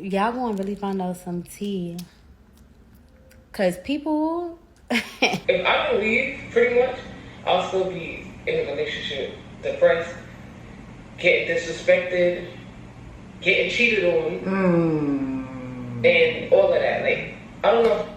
y'all gonna really find out some tea. Cause people... If I don't leave, pretty much, I'll still be in a relationship, depressed, getting disrespected, getting cheated on, and all of that. Like, I don't know.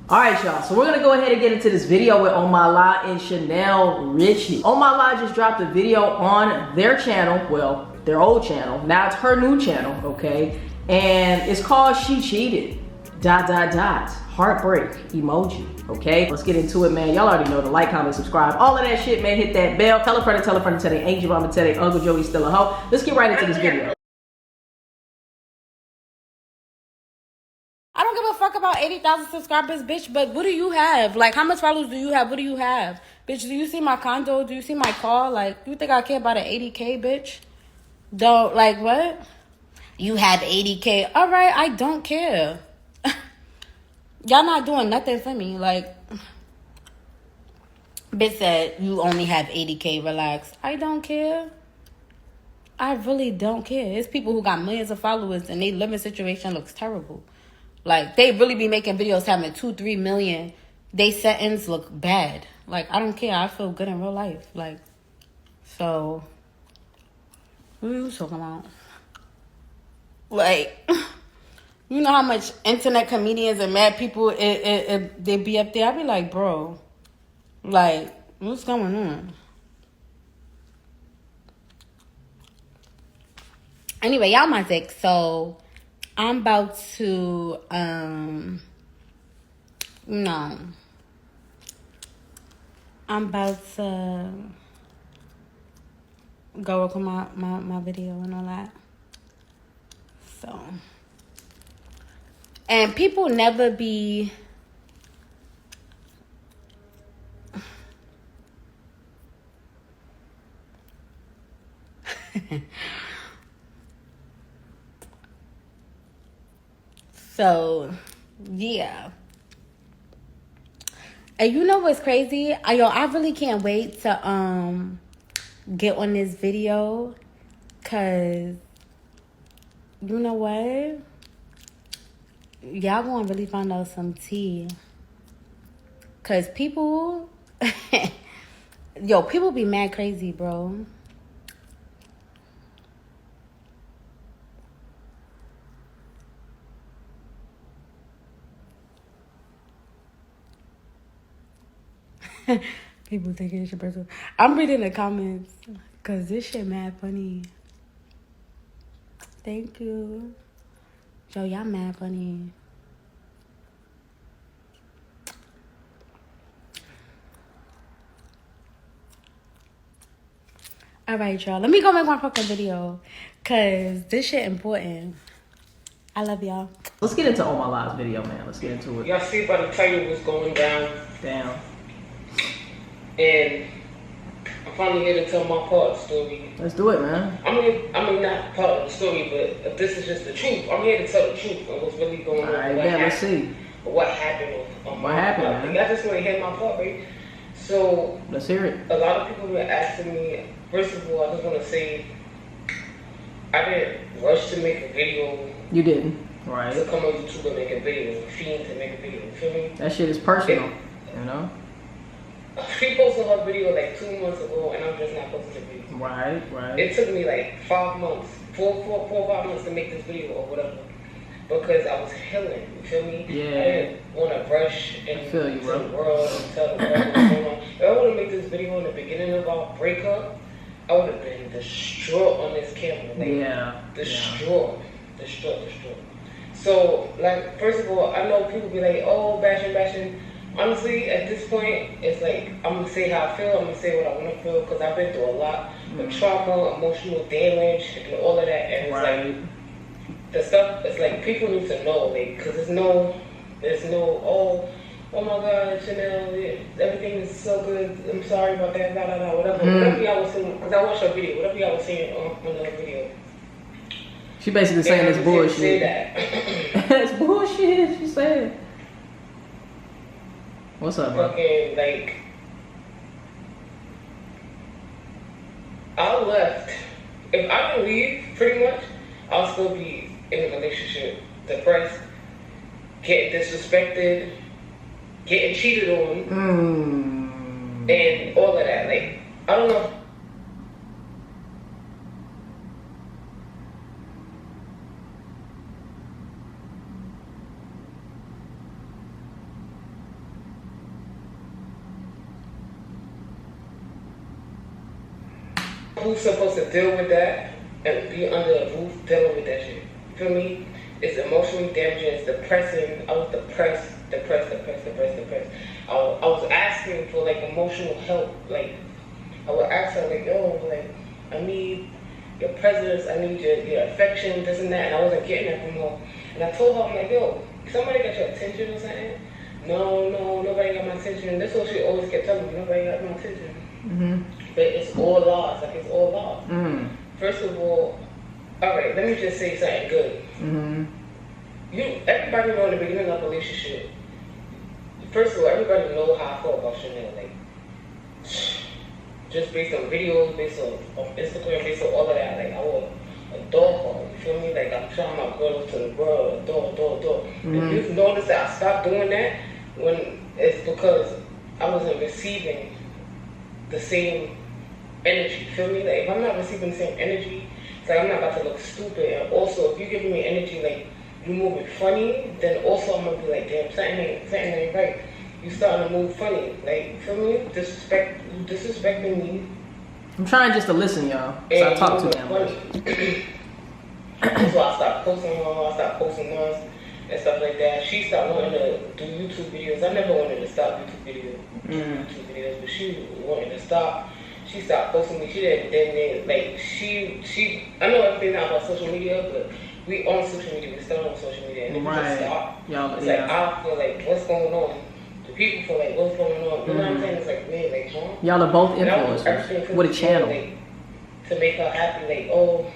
Alright y'all, so we're gonna go ahead and get into this video with Ohmyla and Chanel Richie. Ohmyla just dropped a video on their channel, well, their old channel. Now it's her new channel, okay? And it's called She Cheated, ... heartbreak emoji, okay? Let's get into it, man. Y'all already know to like, comment, subscribe, all of that shit, man. Hit that bell. Tell a friend, tell their ain't your mama, tell their Uncle Joey's still a hoe. Let's get right into this video. I don't give a fuck about 80,000 subscribers, bitch, but what do you have? Like, how much followers do you have? What do you have? Bitch, do you see my condo? Do you see my car? Like, you think I care about an 80K, bitch? Don't, like, what? You have 80K. All right, I don't care. Y'all not doing nothing for me. Like, bitch said, you only have 80K, relax. I don't care. I really don't care. It's people who got millions of followers and their living situation looks terrible. Like, they really be making videos having 2-3 million. They settings look bad. Like, I don't care. I feel good in real life. Like, so, what are you talking about? Like, you know how much internet comedians and mad people, they be up there? I be like, bro, like, what's going on? Anyway, y'all my dick, so... I'm about to, I'm about to go record my video and all that. So, and people never be, so, yeah. And you know what's crazy? I really can't wait to get on this video. Cause you know what? Y'all gonna really find out some tea. Cause people people be mad crazy, bro. People taking this shit personal. I'm reading the comments because this shit mad funny. Thank you. Yo, y'all mad funny. Alright, y'all. Let me go make my fucking video because this shit important. I love y'all. Let's get into Ohmyla's video, man. Let's get into it. Y'all see by the title what's going down. Down. And I'm finally here to tell my part of the story. Let's do it, man. I mean, not part of the story, but if this is just the truth, I'm here to tell the truth of what's really going on. Alright, yeah, let's see. What happened on what happened, man? I just want to hear my part, right? So, let's hear it. A lot of people were asking me, first of all, I just want to say, I didn't rush to make a video. You didn't, right? To come on YouTube and make a video, fiend to make a video, you feel me? That shit is personal, you know? She posted her video like 2 months ago, and I'm just not posting the video. Right. It took me like 5 months, 4 or 5 months to make this video or whatever, because I was healing. You feel me? Yeah. I didn't want to rush into the bro. world and tell the world what's going on. If I would have made this video in the beginning of our breakup, I would have been distraught on this camera. Like, distraught. So, like, first of all, I know people be like, oh, bashing. Honestly, at this point, it's like, I'm going to say how I feel, I'm going to say what I want to feel, because I've been through a lot of trauma, emotional damage, and all of that, and it's like, the stuff, it's like, people need to know, like, because there's no, oh my God, Chanel, everything is so good, I'm sorry about that, whatever. Whatever y'all was saying, because I watched your video, whatever y'all was saying on the video. She basically saying it's bullshit. Say that. It's bullshit. it. She said. What's up, bro? Fucking, like, I left. If I didn't leave, pretty much, I'll still be in a relationship, depressed, getting disrespected, getting cheated on, and all of that. Like, I don't know. Who's supposed to deal with that and be under a roof dealing with that shit? You feel me? It's emotionally damaging, it's depressing. I was depressed. I was asking for like emotional help. Like, I would ask her like, yo, like, I need your presence, I need your affection, this and that, and I wasn't getting that from her. And I told her, I'm like, yo, somebody got your attention or something? No, nobody got my attention. That's what she always kept telling me, nobody got my attention. But it's all lost, like it's all lost. First of all right, let me just say something good. Everybody know in the beginning of a relationship, first of all, everybody know how I feel about Chanel. Like, just based on videos, based on Instagram, based on all of that, like I would adore her, you feel me? Like I'm trying my girls to the world, adore. If you've noticed that I stopped doing that, when it's because I wasn't receiving the same energy, feel me? Like if I'm not receiving the same energy, it's like I'm not about to look stupid. And also, if you're giving me energy like you moving funny, then also I'm gonna be like, damn, something ain't right. You starting to move funny, like, feel me? Disrespecting me. I'm trying just to listen, y'all. So I talk too damn much. So I stopped posting her, I stopped posting hers and stuff like that. She stopped wanting to do YouTube videos. I never wanted to stop YouTube videos, but she wanted to stop. She stopped posting me. She didn't like she. I know everything now about social media, but we on social media. We still on social media, and if we just stop, it's like I feel like what's going on. The people feel like what's going on. You know what I'm saying? It's like man, like huh? Y'all are both influencers with a channel. Like, to make her happy, like oh,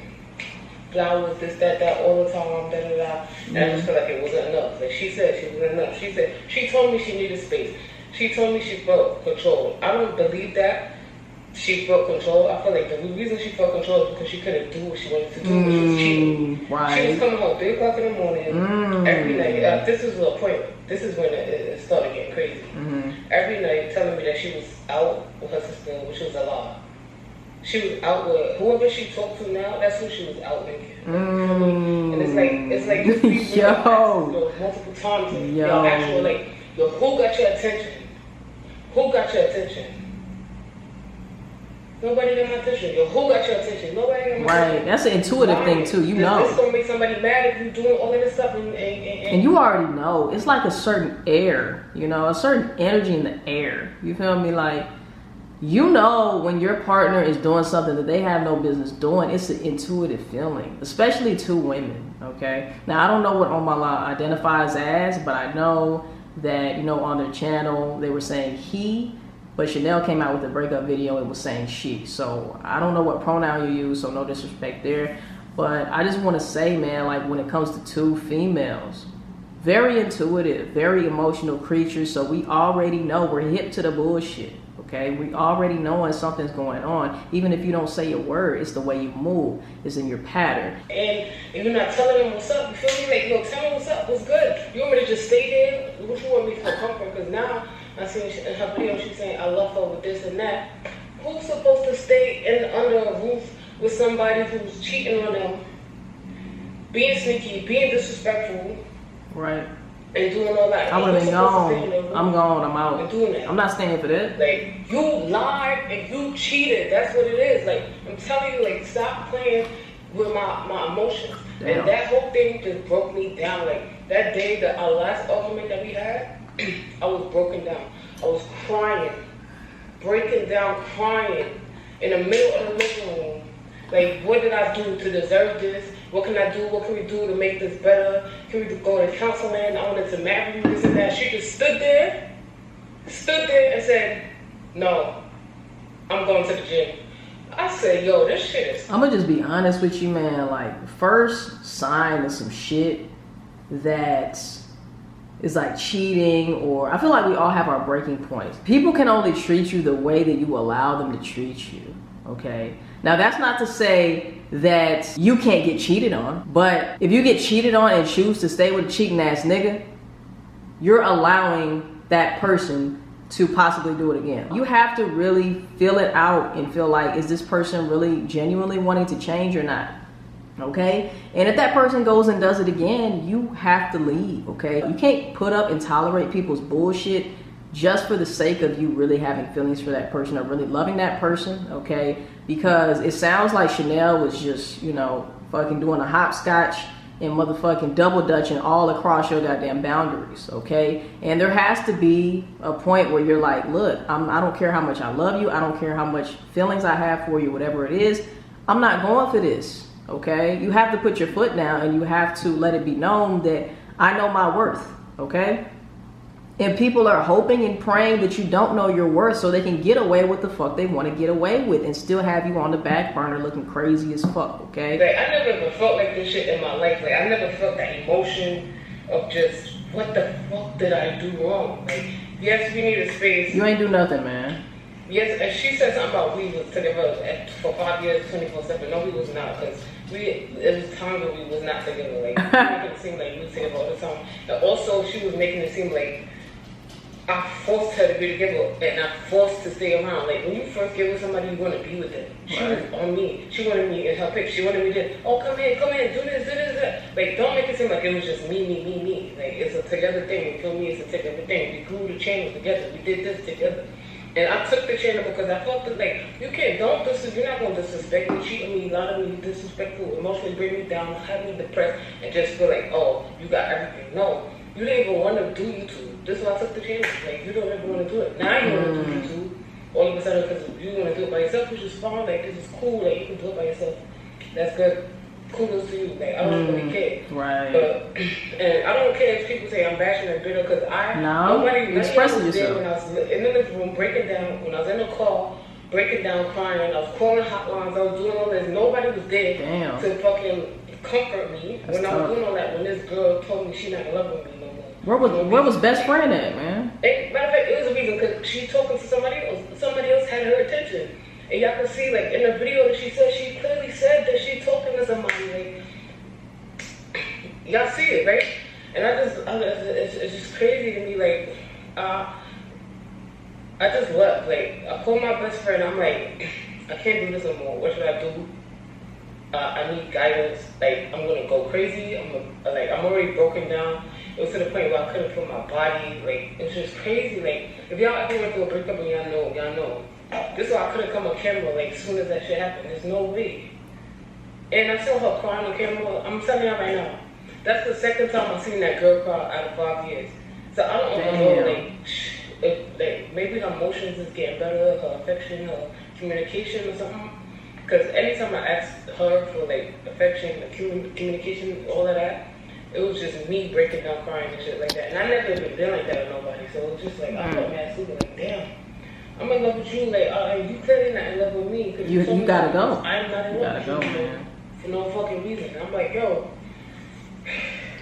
flowers, this, that, all the time, da. And I just feel like it wasn't enough. Like she said, she wasn't enough. She said she told me she needed space. She told me she felt control. I don't believe that. She felt control. I feel like the reason she felt control is because she couldn't do what she wanted to do, which was cheating. Right. She was coming home 3 o'clock in the morning every night. This is the point. This is when it started getting crazy. Every night telling me that she was out with her sister, which was a lie. She was out with whoever she talked to now. That's who she was out with. And it's like multiple times. Yo, actual like, yo, who got your attention? Who got your attention? Nobody got my attention. Yo, who got your attention? Nobody got my attention. Right, that's an intuitive thing too. You know, it's gonna make somebody mad if you doing all of this stuff, and you already know. It's like a certain air, you know, a certain energy in the air. You feel me? Like, you know, when your partner is doing something that they have no business doing, it's an intuitive feeling, especially to women. Okay, now I don't know what Ohmyla identifies as, but I know that, you know, on their channel they were saying he. But Chanel came out with a breakup video, it was saying she. So I don't know what pronoun you use, so no disrespect there. But I just want to say, man, like when it comes to two females, very intuitive, very emotional creatures. So we already know, we're hip to the bullshit, okay? We already know when something's going on. Even if you don't say a word, it's the way you move. It's in your pattern. And if you're not telling them what's up, you feel me? Like, yo, tell me what's up, what's good? You want me to just stay there? What you want me to feel comfort? Because now, I see in her video, she's saying, I love her with this and that. Who's supposed to stay under a roof with somebody who's cheating on them, being sneaky, being disrespectful, right, and doing all that? I would have been gone. I'm gone. I'm out. And doing that. I'm not staying for that. Like, you lied and you cheated. That's what it is. Like, I'm telling you, like, stop playing with my emotions. Damn. And that whole thing just broke me down. Like, that day, our last argument that we had, I was broken down. I was crying, breaking down, crying in the middle of the living room. Like, what did I do to deserve this? What can I do? What can we do to make this better? Can we go to counseling? I wanted to marry you, this and that. She just stood there and said, no, I'm going to the gym. I said, yo, this shit is... I'm gonna just be honest with you, man. Like, first sign of some shit that is like cheating, or I feel like we all have our breaking points. People can only treat you the way that you allow them to treat you, okay? Now that's not to say that you can't get cheated on, but if you get cheated on and choose to stay with a cheating ass nigga, you're allowing that person to possibly do it again. You have to really feel it out and feel like, is this person really genuinely wanting to change or not? Okay? And if that person goes and does it again, you have to leave, okay? You can't put up and tolerate people's bullshit just for the sake of you really having feelings for that person or really loving that person, okay? Because it sounds like Chanel was just, you know, fucking doing a hopscotch and motherfucking double dutching all across your goddamn boundaries, okay? And there has to be a point where you're like, look, I don't care how much I love you. I don't care how much feelings I have for you, whatever it is. I'm not going for this, okay? You have to put your foot down and you have to let it be known that I know my worth, okay? And people are hoping and praying that you don't know your worth so they can get away with the fuck they want to get away with and still have you on the back burner looking crazy as fuck, okay? Like, I never ever felt like this shit in my life. Like, I never felt that emotion of just, what the fuck did I do wrong? Like, yes, we need a space. You ain't do nothing, man. Yes, and she said something about we was together for 5 years, 24/7. No, we was not, because it was times when we was not together. Like, making it seem like we was together all the time. And also, she was making it seem like I forced her to be together and I forced to stay around. Like, when you first get with somebody, you want to be with them. She was on me. She wanted me in her picture. She wanted me to, oh, come here, do this, that. Like, don't make it seem like it was just me. Like, it's a together thing. You feel me? It's a together thing. We grew the channel together. We did this together. And I took the channel because I felt that, like, you're not going to disrespect me, cheat on me, lie to me, disrespectful, emotionally bring me down, have me depressed, and just feel like, oh, you got everything. No. You didn't even want to do YouTube. This is why I took the chance. Like, you don't ever want to do it. Now you want to do YouTube. All of a sudden, because you want to do it by yourself, which is fine. Like, this is cool. Like, you can do it by yourself. That's good. Kudos to you. Like, I don't really care. Right. But, and I don't care if people say I'm bashing and bitter, because nobody expressing was yourself. there when I was in the living room breaking down, when I was in the car, breaking down, crying. I was calling hotlines. I was doing all this. Nobody was there to fucking comfort me. That's when tough. I was doing all that, when this girl told me she not in love with me no more. Where was best friend at, man? Matter of fact, it was a reason, because she talking to somebody else. Somebody else had her attention. And y'all can see, like, in the video that she said, she clearly said that she talking to somebody. Like, y'all see it, right? And it's just crazy to me. Like, I just left. Like, I called my best friend. I'm like, I can't do this no more. What should I do? I need guidance. Like, I'm gonna go crazy. I'm already broken down. It was to the point where I couldn't feel my body. Like, it was just crazy. Like, if y'all ever went through a breakup and y'all know. This is why I couldn't come on camera, like, as soon as that shit happened. There's no way. And I saw her crying on camera. I'm telling y'all right now, that's the second time I've seen that girl cry out of 5 years. So I don't know, like, maybe her emotions is getting better, her affection, her communication or something. Because anytime I asked her for, like, affection, communication, all of that, it was just me breaking down crying and shit like that. And I never even been like that with nobody. So it was just like, I felt mad stupid, like, damn. I'm in love with you, like, you clearly not in love with me. You gotta go. I'm not in love with you, man. For no fucking reason. I'm like, yo.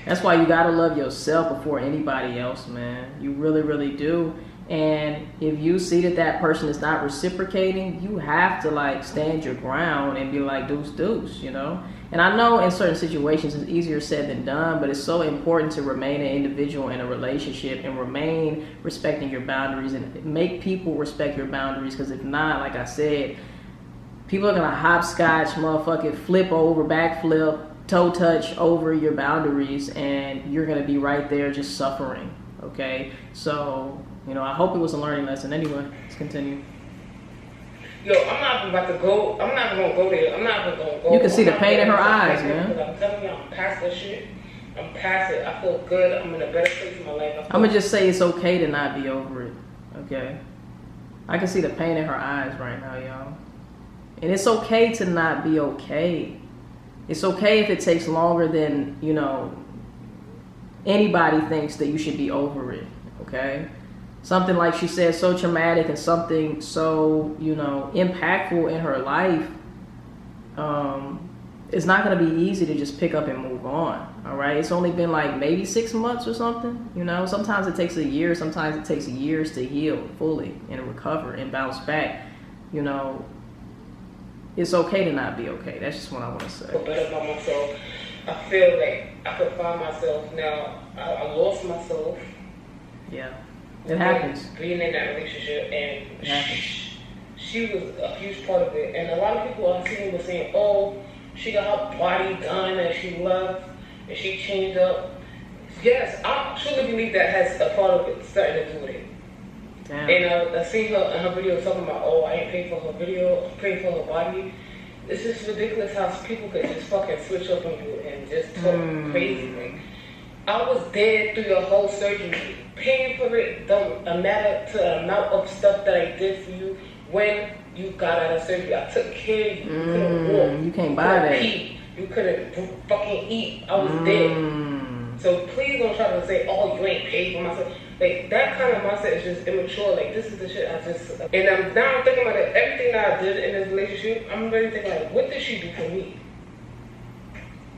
That's why you gotta love yourself before anybody else, man. You really, really do. And if you see that person is not reciprocating, you have to, like, stand your ground and be like, deuce, you know? And I know in certain situations it's easier said than done, but it's so important to remain an individual in a relationship and remain respecting your boundaries and make people respect your boundaries. Because if not, like I said, people are gonna hopscotch, motherfucking flip over, backflip, toe touch over your boundaries, and you're gonna be right there just suffering, okay? So, you know, I hope it was a learning lesson. Anyway, let's continue. Yo, I'm not even about to go. I'm not even gonna go there. I'm not even gonna go. You can see the pain in her eyes, man. I'm telling you, I'm past that shit. I'm past it. I feel good. I'm in a better place in my life. I'm gonna just say it's okay to not be over it, okay? I can see the pain in her eyes right now, y'all. And it's okay to not be okay. It's okay if it takes longer than, you know, anybody thinks that you should be over it, okay? Something, like she said, so traumatic and something so, you know, impactful in her life, it's not going to be easy to just pick up and move on. All right. It's only been like maybe 6 months or something. You know, sometimes it takes a year. Sometimes it takes years to heal fully and recover and bounce back. You know, it's okay to not be okay. That's just what I want to say. I feel better about myself. I feel like I could find myself now. I lost myself. Yeah. It happens. Being in that relationship, and she was a huge part of it. And a lot of people I've seen were saying, oh, she got her body done and she loved and she changed up. Yes, I truly believe that has a part of it starting to do with it. Damn. And I seen her in her video talking about, oh, I ain't paid for her video, paid for her body. It's just ridiculous how people could just fucking switch up on you and just talk crazy. Like, I was there through your whole surgery. Paying for it don't matter to the amount of stuff that I did for you when you got out of surgery. I took care of you. You couldn't walk. You can't buy that. Pee. You couldn't fucking eat. I was there. So please don't try to say, oh, you ain't paid for myself. Like, that kind of mindset is just immature. Like, this is the shit I just... And now I'm thinking about it. Everything that I did in this relationship, I'm really thinking, like, what did she do for me?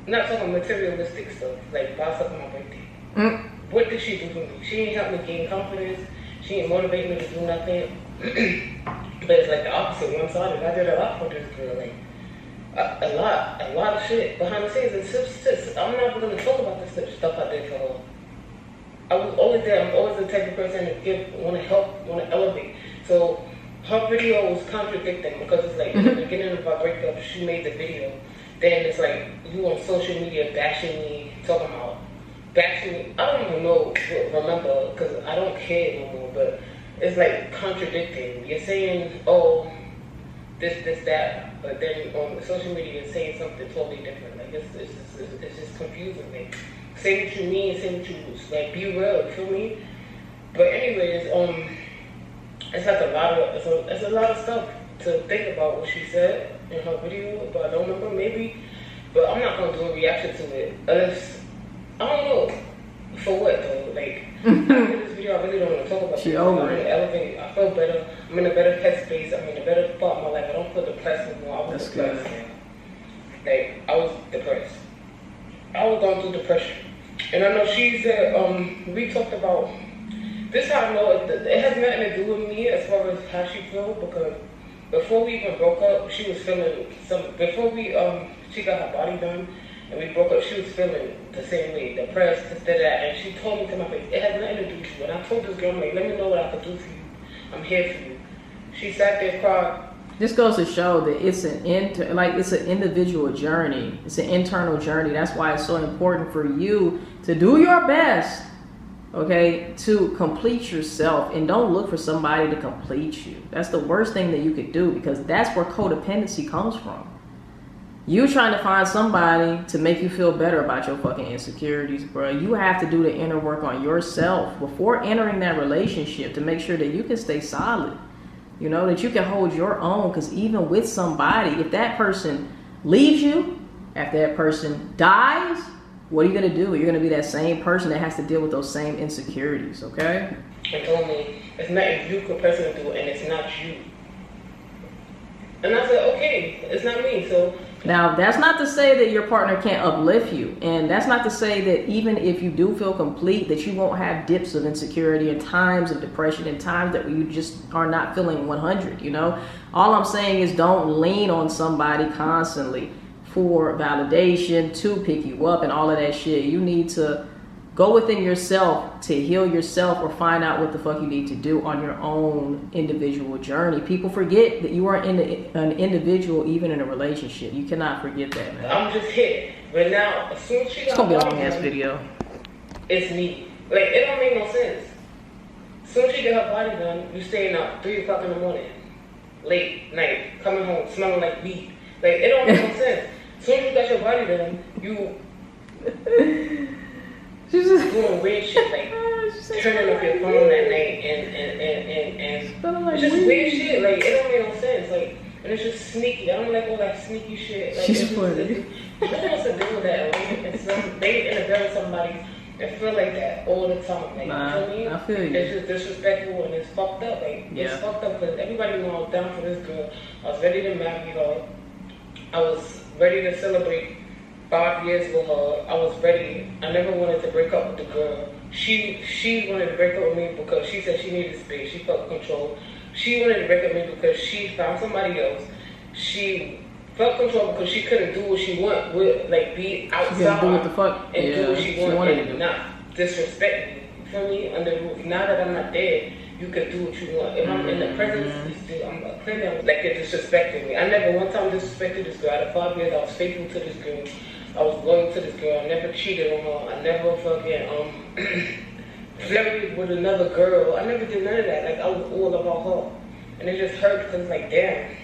I'm not talking materialistic stuff, like buy stuff on my birthday. What did she do for me? She ain't help me gain confidence. She ain't motivate me to do nothing. But it's like the opposite, one-sided. I did a lot for this girl, like a lot of shit behind the scenes. And I'm not going to talk about this stuff I did for her. I was always there. I'm always the type of person to want to help, want to elevate. So her video was contradicting because it's like in the beginning of our breakup, she made the video. Then it's like you on social media bashing me, talking about bashing me. I don't even remember because I don't care no more. But it's like contradicting. You're saying, oh, this, that, but then on social media you're saying something totally different. Like it's just confusing. Like, say what you mean, say what you like. Be real, you feel me? But anyways, it's like it's a lot of stuff to think about what she said in her video, but I don't remember, maybe. But I'm not gonna do a reaction to it. Unless, I don't know for what though. Like after this video, I really don't want to talk about it. I'm gonna elevate. I feel better. I'm in a better headspace. I'm in a better part of my life. I don't feel depressed anymore. I was depressed. Like I was depressed. I was going through depression, and I know she said we talked about this. How I know it has nothing to do with me as far as how she feels, because before we even broke up, she was feeling before we she got her body done and we broke up, she was feeling the same way, depressed, that, and she told me to my face, it has nothing to do with you. And I told this girl, I'm like, let me know what I can do for you. I'm here for you. She sat there, cried. This goes to show that it's an individual journey. It's an internal journey. That's why it's so important for you to do your best, okay, to complete yourself, and don't look for somebody to complete you. That's the worst thing that you could do, because that's where codependency comes from. You trying to find somebody to make you feel better about your fucking insecurities, bro. You have to do the inner work on yourself before entering that relationship to make sure that you can stay solid. You know, that you can hold your own, because even with somebody, if that person leaves you, if that person dies, what are you going to do? You're going to be that same person that has to deal with those same insecurities, okay? And told me, it's nothing you could personally do, and it's not you. And I said, okay, it's not me, so... Now, that's not to say that your partner can't uplift you. And that's not to say that even if you do feel complete, that you won't have dips of insecurity and times of depression and times that you just are not feeling 100, you know? All I'm saying is don't lean on somebody constantly for validation, to pick you up and all of that shit. You need to go within yourself to heal yourself, or find out what the fuck you need to do on your own individual journey. People forget that you are an individual even in a relationship. You cannot forget that, man. I'm just hit. But now, as soon as she got it's gonna be a long ass video. It's me. Like, it don't make no sense. As soon as she get her body done, you staying up 3 o'clock in the morning, late night, coming home smelling like weed. Like, it don't make no sense. As soon as you got your body done, you she's just doing weird shit, like turning off your phone at night and it's just weird shit. Like, it don't make no sense. Like, and it's just sneaky. I don't like all that sneaky shit. Like, she's funny. Who wants to deal with that? Like, they in a bed with somebody and feel like that all the time. Like, nah, you know what I mean? I feel you. It's just disrespectful and it's fucked up. Like, yeah. It's fucked up because everybody knew I was down for this girl. I was ready to marry her. I was ready to celebrate 5 years with her. I was ready. I never wanted to break up with the girl. She wanted to break up with me because she said she needed space. She felt control. She wanted to break up with me because she found somebody else. She felt control because she couldn't do what she wanted, with like be outside do what the fuck. and do what she wanted to and not disrespect me. You feel me? Under the roof. Now that I'm not dead, you can do what you want. If I'm in the presence, I'm claiming like you're disrespecting me. I never one time disrespected this girl. Out of 5 years, I was faithful to this girl. I was loyal to this girl. I never cheated on her. I never fucking flirted with another girl. I never did none of that. Like I was all about her, and it just hurt because like damn,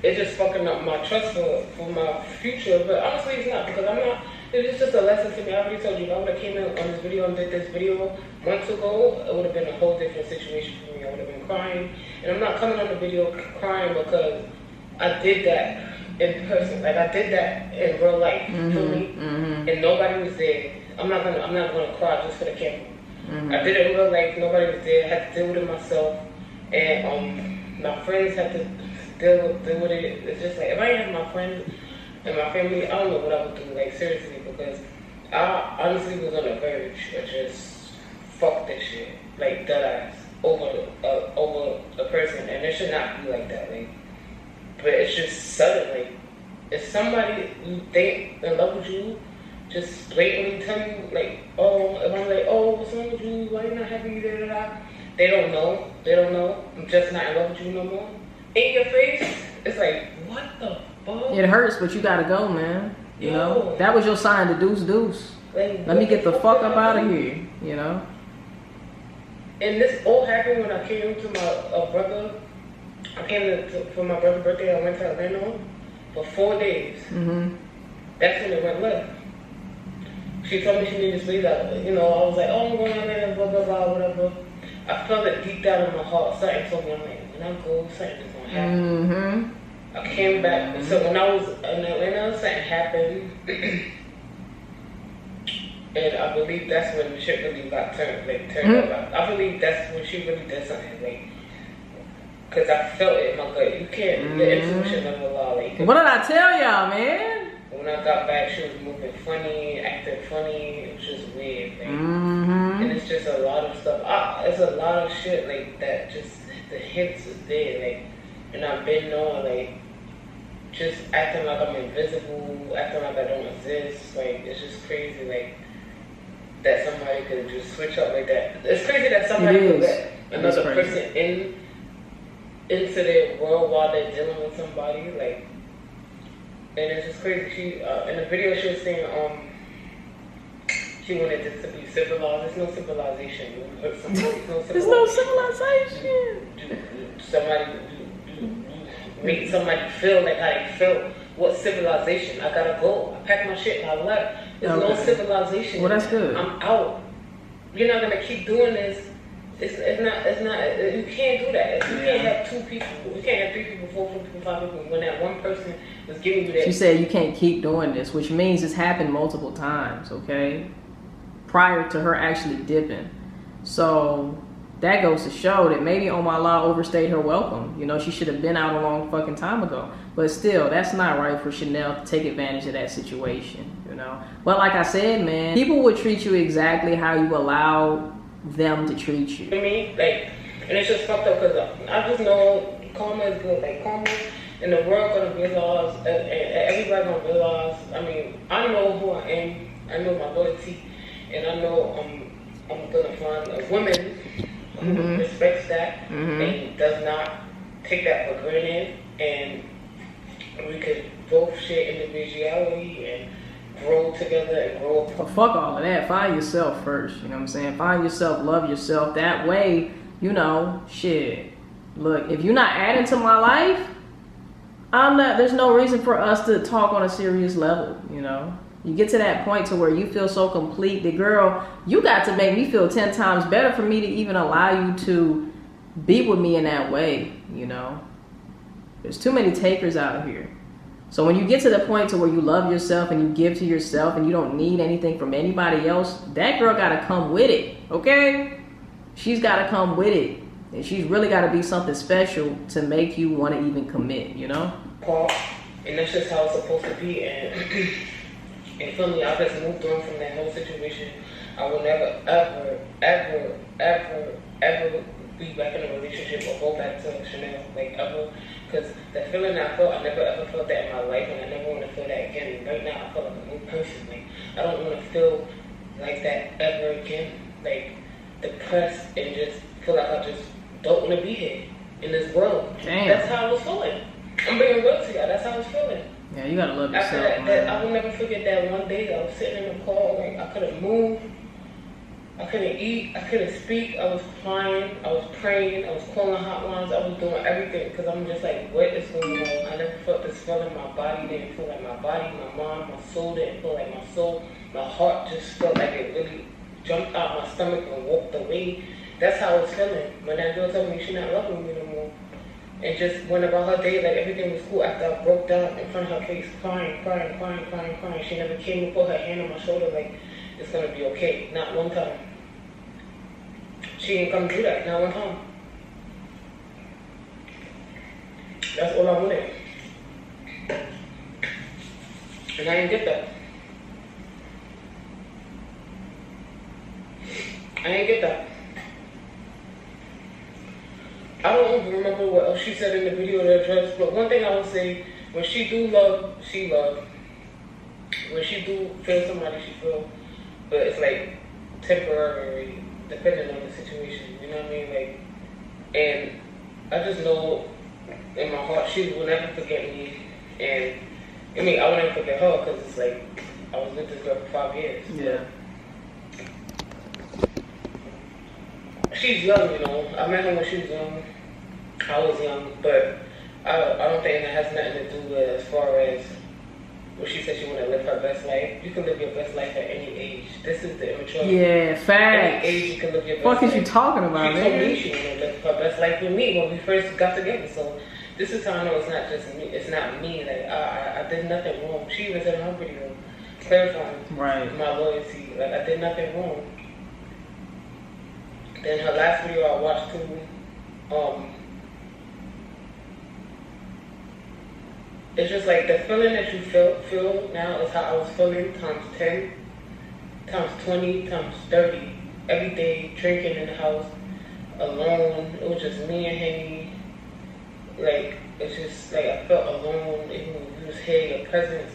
it's just fucking up my trust for my future. But honestly, it's not because I'm not. It's just a lesson to me. I already told you, if I would have came in on this video and did this video months ago, it would have been a whole different situation for me. I would have been crying. And I'm not coming on the video crying because I did that in person. Like I did that in real life. You feel me? And nobody was there. I'm not gonna cry just for the camera. I did it in real life, nobody was there. I had to deal with it myself. And my friends had to deal with it. It's just like if I didn't have my friends and my family, I don't know what I would do, like seriously, because I honestly was on the verge of just fuck this shit, like dead ass, over a person, and it should not be like that, like, but it's just sudden, like, if somebody you think in love with you, just blatantly tell you, like, oh, if I'm like, oh, what's wrong with you, why you not happy, da da da, they don't know, I'm just not in love with you no more, in your face, it's like, what the fuck? It hurts, but you gotta go, man. You know, that was your sign to deuce. Like, let me get the fuck up out of here, you know? And this all happened when I came to my brother. I came for my brother's birthday. I went to Atlanta for 4 days. That's when it went left. She told me she needed space out. You know, I was like, oh, I'm going to Atlanta, blah, blah, blah, whatever. I felt it deep down in my heart. Something told me, I'm like, when I go, something is going to happen. I came back. So when I was in Atlanta, something happened. And I believe that's when shit really got turned up. I believe that's when she really did something, like, cause I felt it in my gut. You can't, the intuition never lie. Like, what did I tell y'all, man? When I got back, she was moving funny, acting funny. It was just weird, like, and it's just a lot of stuff. It's a lot of shit like that. Just the hints is there, like, and I've been knowing, like, just acting like I'm invisible, acting like I don't exist. Like, it's just crazy, like, that somebody could just switch up like that. It's crazy that somebody could let another person into their world while they're dealing with somebody, like, and it's just crazy. She in the video she was saying she wanted this to be civilized. There's no civilization. You hurt somebody. There's no civilization. Somebody make somebody feel like how they felt. What civilization? I gotta go. I packed my shit. I left. There's no civilization. Well, that's good. I'm out. You're not gonna keep doing this. It's not. You can't do that. You can't have 2 people. You can't have 3 people, 4 people, 5 people. When that one person is giving you that. She said you can't keep doing this, which means it's happened multiple times. Okay, prior to her actually dipping. So that goes to show that maybe Ohmyla overstayed her welcome. You know, she should have been out a long fucking time ago. But still, that's not right for Chanel to take advantage of that situation, you know. But like I said, man, people would treat you exactly how you allow them to treat you. To me, like, and it's just fucked up because I just know karma is good. Like, karma in the world gonna realize, and everybody gonna realize. I mean, I know who I am. I know my loyalty, and I know I'm gonna find a woman who respects that and does not take that for granted, and we could both share individuality and grow together and grow apart. Well, fuck all of that. Find yourself first. You know what I'm saying? Find yourself, love yourself. That way, you know, shit. Look, if you're not adding to my life, there's no reason for us to talk on a serious level, you know? You get to that point to where you feel so complete. The girl, you got to make me feel 10 times better for me to even allow you to be with me in that way, you know? There's too many takers out here. So when you get to the point to where you love yourself and you give to yourself and you don't need anything from anybody else, that girl got to come with it, okay? She's got to come with it. And she's really got to be something special to make you want to even commit, you know? Paul, And that's just how it's supposed to be. And and for me, I just moved on from that whole situation. I will never, ever, ever, ever, ever be back in a relationship or go back to Chanel, like ever. Because the feeling I felt, I never ever felt that in my life, and I never want to feel that again. Right now, I feel like a new person. Like, I don't want to feel like that ever again. Like, depressed and just feel like I just don't want to be here in this world. Damn. That's how I was feeling. I'm being real to y'all. That's how I was feeling. Yeah, you gotta love yourself. After that, I will never forget that one day I was sitting in the car, like I couldn't move, I couldn't eat, I couldn't speak, I was crying, I was praying, I was calling hotlines, I was doing everything because I'm just like, what is going on? I never felt this feeling. My body didn't feel like my body, my mind, my soul didn't feel like my soul. My heart just felt like it really jumped out my stomach and walked away. That's how I was feeling. When that girl told me she not loving me no more. And just went about her day like everything was cool after I broke down in front of her face, crying. She never came and put her hand on my shoulder like, it's gonna be okay. Not one time. She didn't come do that, not one time. That's all I wanted. And I didn't get that. I didn't get that. I don't even remember what else she said in the video that addressed, but one thing I would say, when she do love, she love. When she do feel somebody, she feel. But it's like temporary, depending on the situation, you know what I mean? Like, and I just know in my heart she will never forget me. And I mean, I will never forget her because it's like, I was with this girl for 5 years. Yeah. She's young, you know. I met her when she was young. I was young, but I don't think it has nothing to do with as far as what she said she want to live her best life. You can live your best life at any age. This is the immaturity. Yeah, facts. Any age you can live your best life. What is you talking about, She told me she wanted to live her best life with me when we first got together. So this is how I know it's not just me. It's not me. Like I did nothing wrong. She even said in her video, clarifying my loyalty. Like I did nothing wrong. Then her last video I watched too, it's just like the feeling that you feel now is how I was feeling times 10, times 20, times 30. Every day drinking in the house, alone. It was just me and him. Like, it's just like I felt alone. Even when you was here, your presence,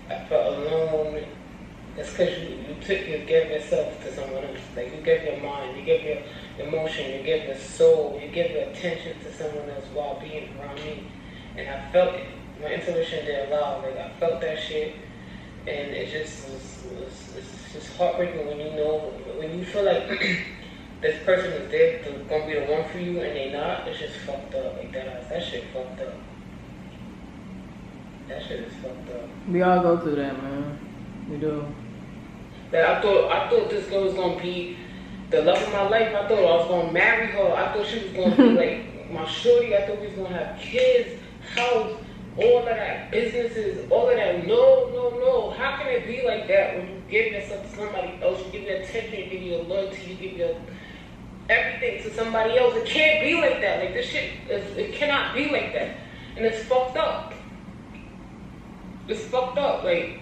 I felt alone. It's because you gave yourself to someone else. Like, you gave your mind, you gave your emotion, you gave your soul, you gave your attention to someone else while being around me. And I felt it. My intuition didn't allow. Like, I felt that shit. And it just it's just heartbreaking when you know, when you feel like this person is there, gonna be the one for you, and they not. It's just fucked up. Like, that shit fucked up. That shit is fucked up. We all go through that, man. We do. That I thought this girl was gonna be the love of my life. I thought I was gonna marry her. I thought she was gonna be like my shorty. I thought we was gonna have kids, house, all of that, businesses, all of that. No. How can it be like that when you give yourself to somebody else? You give your attention, you give your loyalty, you give your everything to somebody else. It can't be like that. Like, this shit, it cannot be like that. And it's fucked up. It's fucked up. Like,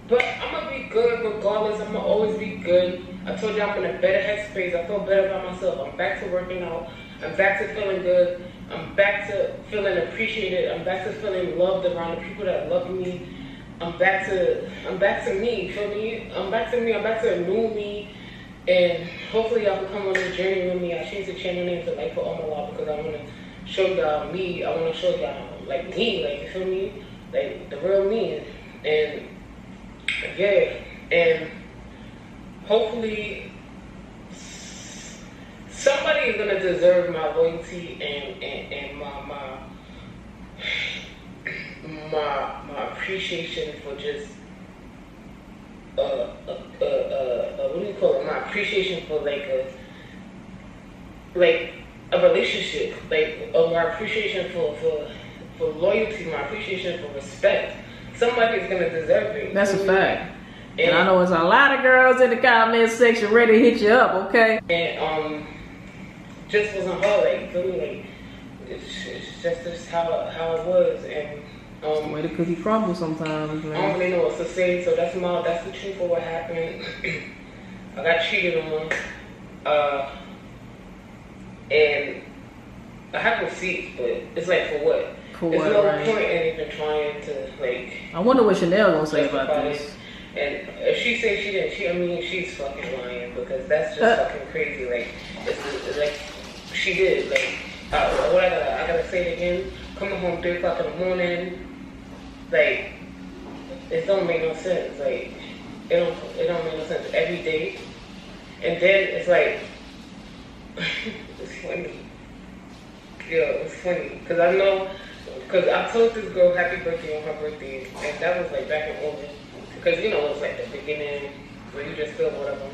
but I'm gonna be good regardless. I'm gonna always be good. I told you I'm in a better headspace. I feel better about myself. I'm back to working out. I'm back to feeling good. I'm back to feeling appreciated. I'm back to feeling loved around the people that love me. I'm back to me. Feel me? I'm back to me. I'm back to a new me. And hopefully y'all can come on this journey with me. I changed the channel name to Life for Ohmyla because I wanna show y'all me. I wanna show y'all like me. Like, you feel me? Like the real me. And yeah, and hopefully somebody is gonna deserve my loyalty and my appreciation for just what do you call it? My appreciation for like a relationship, like my appreciation for loyalty, my appreciation for respect. Somebody's gonna deserve it. That's a fact. And I know there's a lot of girls in the comment section ready to hit you up, okay? And just wasn't her, like, feel me? Like, it's just how it was. And That's the way the cookie crumbles sometimes, man. I don't really know what to say, so that's the truth of what happened. I got cheated on, and I have receipts, but it's like for what? There's no point in even trying to like. I wonder what Chanel gonna say about this. And if she says she didn't cheat, I mean she's fucking lying because that's just fucking crazy. Like it's like she did. Like what I gotta say it again. Coming home 3 o'clock in the morning, like it don't make no sense. Like it don't make no sense every day. And then it's like it's funny. Yeah, it's funny because I know because I told this girl happy birthday on her birthday, and that was like back in August. Because you know it's like the beginning where you just feel whatever.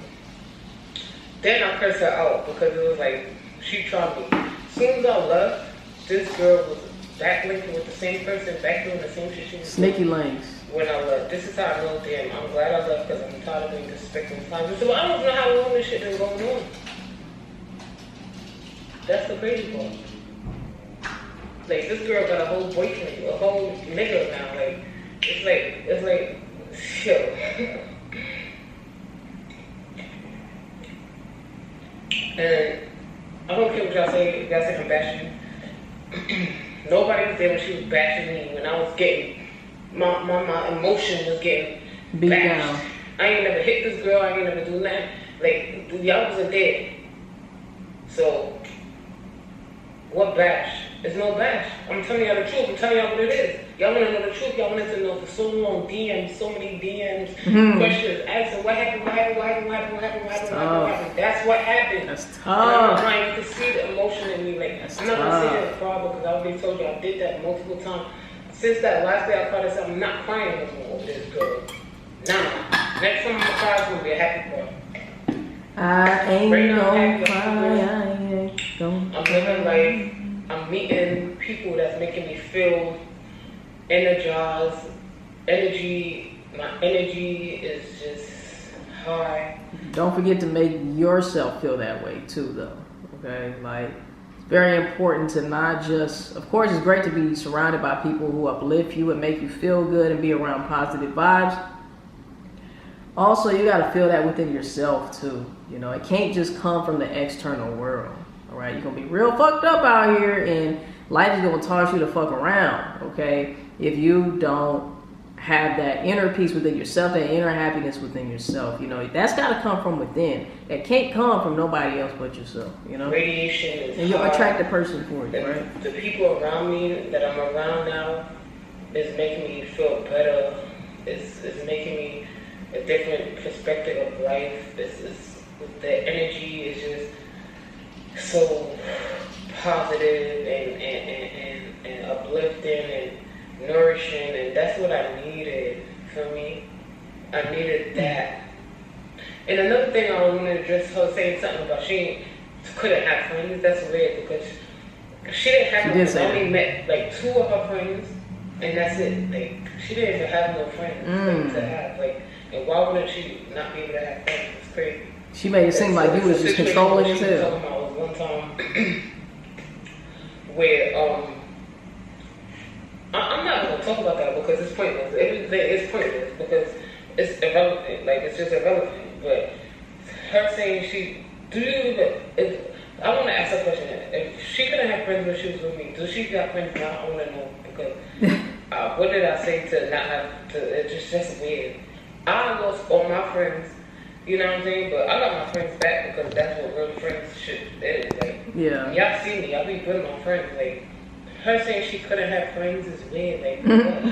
Then I cursed her out because it was like she tried me. As soon as I left, this girl was back linking with the same person, back doing the same shit she was doing. Sneaky links. When I left, this is how I know. Damn, I'm glad I left because I'm tired of being disrespected. So I don't know how long this shit been going on. That's the crazy part. Like this girl got a whole boyfriend, a whole nigga now. Like it's like. Chill. And I don't care what y'all say. Y'all say I'm bashing. Nobody was there when she was bashing me. When I was getting my emotion was getting beat bashed. Down. I ain't never hit this girl. I ain't never do nothing. Like y'all wasn't there. So what bash? It's no bash. I'm telling y'all the truth. I'm telling y'all what it is. Y'all want to know the truth. Y'all wanted to know for so long. DMs, so many DMs, questions, asking what happened. That's what happened. That's tough. And I'm not lying. You can see the emotion in me. Like That's I'm not gonna say tough. that cry because I already told you I did that multiple times. Since that last day I cried, I said I'm not crying anymore over this girl. Nah. Next time I'm gonna cry, it's gonna be a happy cry. I ain't Right now, gonna happy, cry. I ain't gonna I'm living life. I'm meeting people that's making me feel energized. My energy is just high. Don't forget to make yourself feel that way too, though. Okay, like it's very important to not just. Of course, it's great to be surrounded by people who uplift you and make you feel good and be around positive vibes. Also, you gotta feel that within yourself too. You know, it can't just come from the external world. All right, you're gonna be real fucked up out here, and life is gonna toss you the fuck around. Okay, if you don't have that inner peace within yourself, that inner happiness within yourself, you know, that's gotta come from within. That can't come from nobody else but yourself. You know, Radiation is and you'll high. attract the person for you, right? The people around me that I'm around now is making me feel better. It's making me a different perspective of life. The energy is just so positive and uplifting and nourishing, and that's what I needed for me. I needed that. And another thing I wanted to address, her saying something about she couldn't have friends. That's weird because she didn't have friends. I only met like 2 of her friends, and that's it. Like she didn't even have no friends like, to have. Like, and why wouldn't she not be able to have friends? It's crazy. She made it seem like you was just controlling as hell. Talking about one time where I'm not gonna talk about that because it's pointless. It's pointless because it's irrelevant. Like it's just irrelevant. But her saying I want to ask a question. If she couldn't have friends when she was with me, does she got friends now? I want to know because what did I say to not have to? It's just weird. I lost all my friends. You know what I'm saying? But I got my friends back because that's what real friends should is. Like, yeah. Y'all see me. I be good with my friends. Like, her saying she couldn't have friends is weird. Like,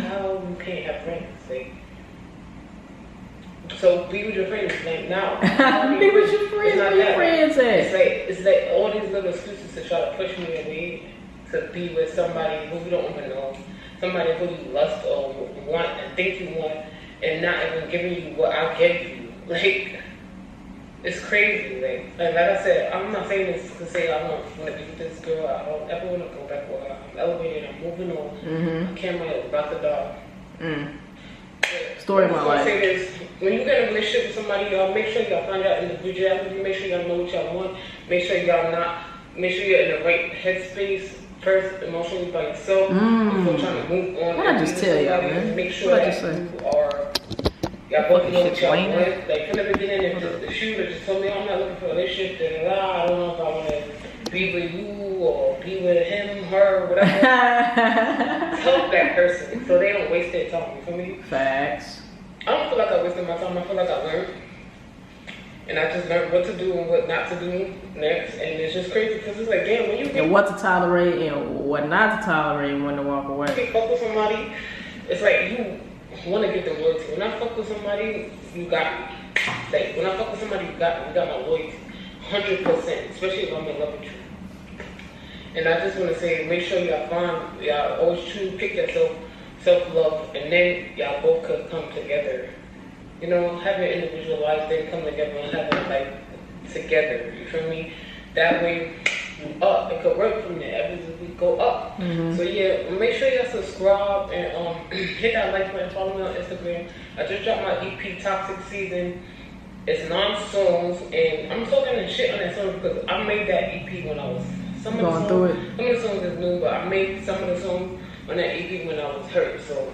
how you can't have friends? Like, so be with your friends. Like, now. Be with your friends. Where your friends at? It's like all these little excuses to try to push me away to be with somebody who you don't even know, somebody who you lust or want and think you want, and not even giving you what I give you. Like, it's crazy. Like I said, I'm not saying this to say I don't want to be with this girl. I don't ever want to go back with her. I'm elevated. I'm moving on. My camera is about to die. Story of my life. Say this. When you get in a relationship with somebody, y'all make sure y'all find out individuality. Make sure y'all know what y'all want. Make sure you're in the right headspace first emotionally by yourself before trying to move on. What I just tell y'all, man? Make sure that y'all both know what y'all want. Like from the beginning, if the shooter just told me, I'm not looking for a relationship, I don't know if I want to be with you or be with him, her, whatever. Tell that person so they don't waste their time. You feel me? Facts. I don't feel like I wasted my time. I feel like I learned. And I just learned what to do and what not to do next. And it's just crazy because it's like, damn, when you and what to tolerate and what not to tolerate and when to walk away. When you fuck with somebody, it's like you want to get the loyalty. When I fuck with somebody, you got me. Like, when I fuck with somebody, you got me. You got my loyalty. 100%. Especially if I'm in love with you. And I just want to say, make sure y'all always pick yourself, self-love, and then y'all both could come together. You know, have your individual lives, then come together and have a life together. You feel me? That way, you up. It could work from there. Every week go up. So yeah, make sure y'all subscribe and hit that like button. Follow me on Instagram. I just dropped my EP Toxic Season. It's 9 songs, and I'm talking and shit on that song because I made that EP when I was some of the songs is new, but I made some of the songs on that EP when I was hurt. So.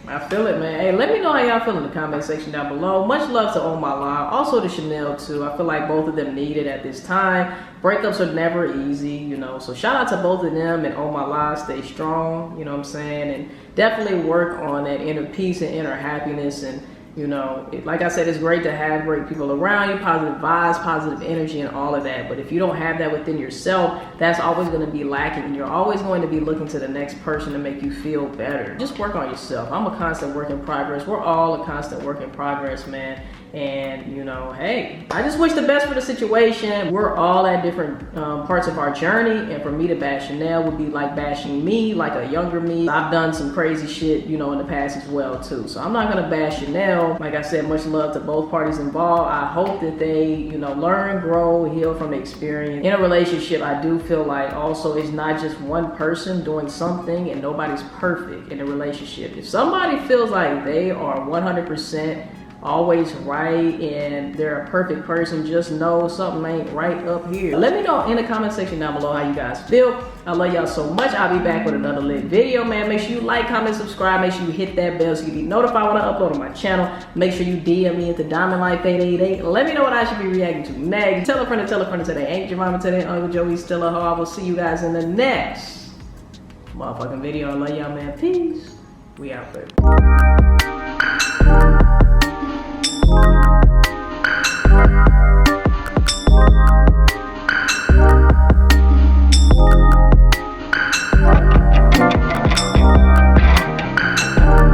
I feel it, man. Hey, let me know how y'all feel in the comment section down below. Much love to Ohmyla, also to Chanel too. I feel like both of them need it at this time. Breakups are never easy, you know. So shout out to both of them and Ohmyla. Stay strong, you know what I'm saying, and definitely work on that inner peace and inner happiness. And you know, like I said, it's great to have great people around you, positive vibes, positive energy, and all of that. But if you don't have that within yourself, that's always going to be lacking. And you're always going to be looking to the next person to make you feel better. Just work on yourself. I'm a constant work in progress. We're all a constant work in progress, man. And, you know, hey, I just wish the best for the situation. We're all at different parts of our journey. And for me to bash Chanel would be like bashing me, like a younger me. I've done some crazy shit, you know, in the past as well, too. So I'm not going to bash Chanel. Like I said, much love to both parties involved. I hope that they, you know, learn, grow, heal from the experience. In a relationship, I do feel like also it's not just one person doing something and nobody's perfect in a relationship. If somebody feels like they are 100% always right and they're a perfect person, just know something ain't right up here. Let me know in the comment section down below how you guys feel. I love y'all so much. I'll be back with another lit video, man. Make sure you like, comment, subscribe. Make sure you hit that bell so you can be notified when I upload on my channel. Make sure you DM me at THEDIAMONDLIFE888. Let me know what I should be reacting to next. Tell a friend today. Ain't your mama today. Uncle Joey's still a hoe. I will see you guys in the next motherfucking video. I love y'all, man. Peace. We out, baby.